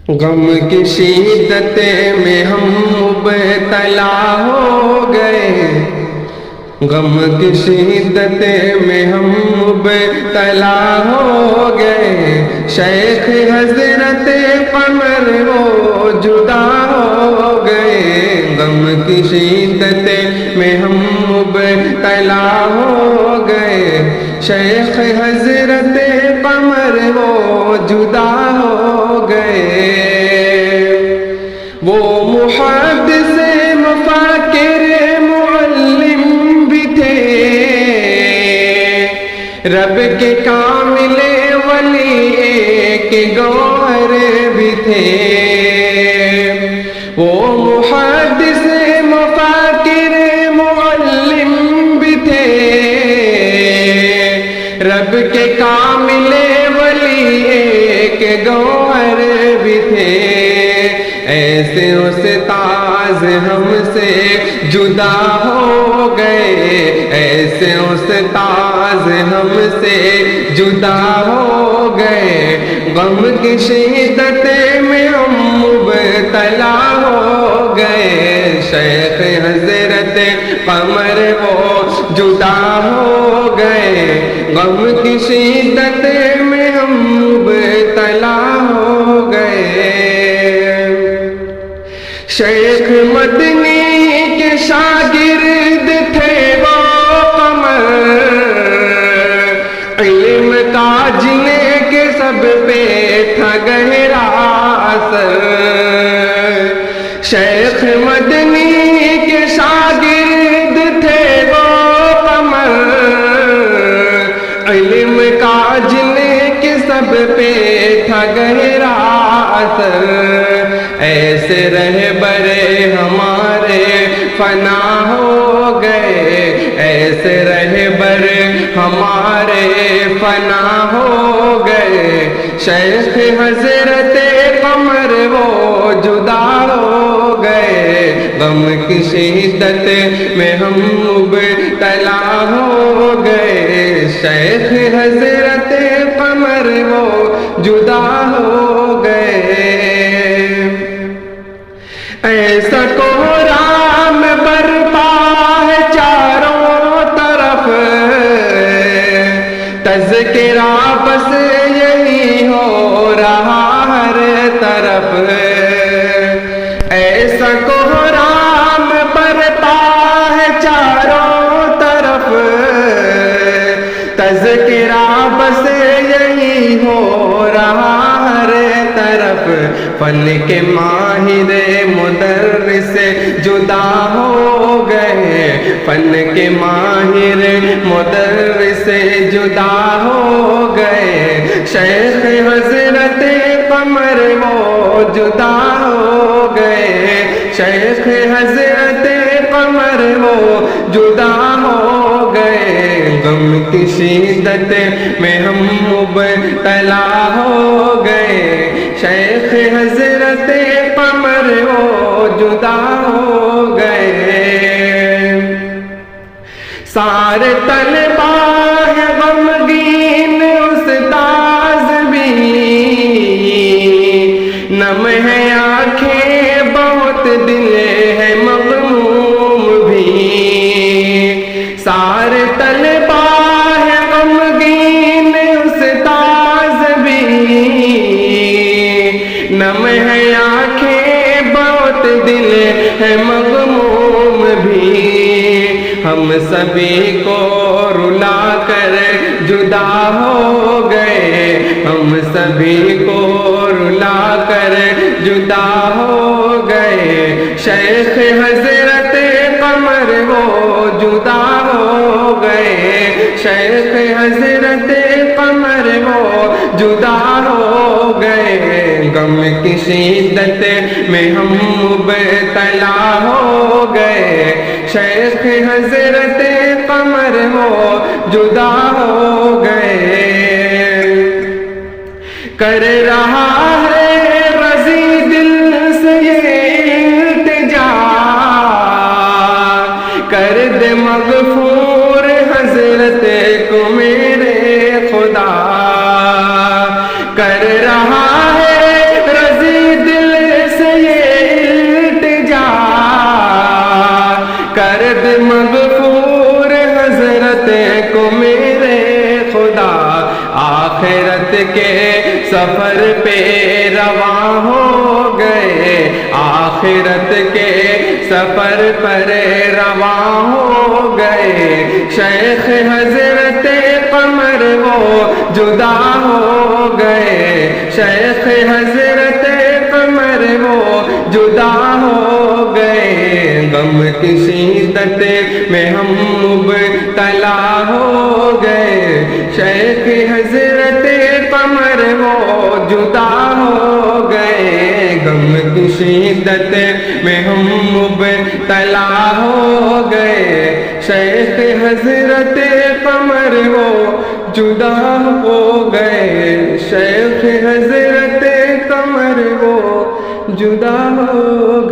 غم کی شدت میں ہم مبتلا ہو گئے، غم کی شدت میں ہم مبتلا ہو گئے، شیخ حضرت قمر وہ جدا ہو گئے، غم کی شدت میں ہم مبتلا ہو گئے، شیخ حضرت قمر وہ جدا ہو گئے۔ وہ محدث مفکر معلم بھی تھے، رب کے کامل ولی ایک گوہر بھی تھے، وہ محدث مفکر معلم بھی تھے، رب کے کامل ولی ایک گوہر بھی تھے، ایسے استاذ ہم سے جدا ہو گئے، ایسے استاذ ہم سے جدا ہو گئے، غم کی شدت میں ہم مبتلا ہو گئے، شیخ حضرت قمر وہ جدا ہو گئے، غم کی شدت میں ہم مبتلا ہو گئے۔ شیخ مدنی کے شاگرد تھے وہ قمر، علم کا جنہیں کے سب پہ تھا گہرا اثر، شیخ مدنی کے شاگرد تھے وہ قمر، علم کا جنہیں کے سب پہ تھا گہرا اثر، ایسے رہبر ہمارے فنا ہو گئے، ایسے رہبر ہمارے فنا ہو گئے، شیخ حضرت قمر وہ جدا ہو گئے، غم کی شدت میں ہم مبتلا ہو گئے، شیخ حضرت قمر وہ جدا ہو گئے۔ ایسا کوہرام برپا ہے چاروں طرف، تذکرہ بس یہی ہو رہا ہر طرف، ایسا کوہرام برپا ہے چاروں طرف، تذکرہ بس یہی ہو رہا ہر طرف، فن کے ماہر مدرس جدا ہو گئے، فن کے ماہر مدرس جدا ہو گئے، شیخ حضرت قمر وہ جدا ہو گئے، شیخ حضرت قمر وہ جدا ہو گئے، غم کی شدت میں ہم مبتلا ہو گئے، شیخ حضرت قمر وہ جدا ہو گئے۔ سارے طلبہ ہے غمگین استاذ بھی، نم ہے آنکھیں بہت دل ہے مغموم بھی، سارے طلبہ ہے غمگین استاذ بھی، نم ہے آنکھیں بہت دل ہے مغموم بھی، ہم سبھی کو رلا کر جدا ہو گئے، ہم سبھی کو رلا کر جدا ہو گئے، شیخ حضرت قمر وہ جدا ہو گئے، شیخ حضرت قمر وہ جدا ہو گئے، غم کی شدت میں ہم مبتلا ہو گئے، شیخ حضرت قمر وہ جدا ہو گئے۔ کر رہا ہے رضی دل سے یہ التجا، کر دے مغفور حضرت کو میرے خدا، کر رہا ہے رضی حضرت کو میرے خدا آخرت کے سفر پہ رواں ہو گئے، آخرت کے سفر پر رواں ہو گئے، شیخ حضرت قمر وہ جدا ہو گئے، شیخ حضرت قمر وہ جدا ہو گئے، غم کی شدت میں ہم مبتلا ہو گئے، شیخ حضرت قمر وہ جدا ہو گئے، غم کی شدت میں ہم مبتلا ہو گئے، شیخ حضرت قمر وہ جدا ہو گئے، شیخ حضرت قمر وہ جدا ہو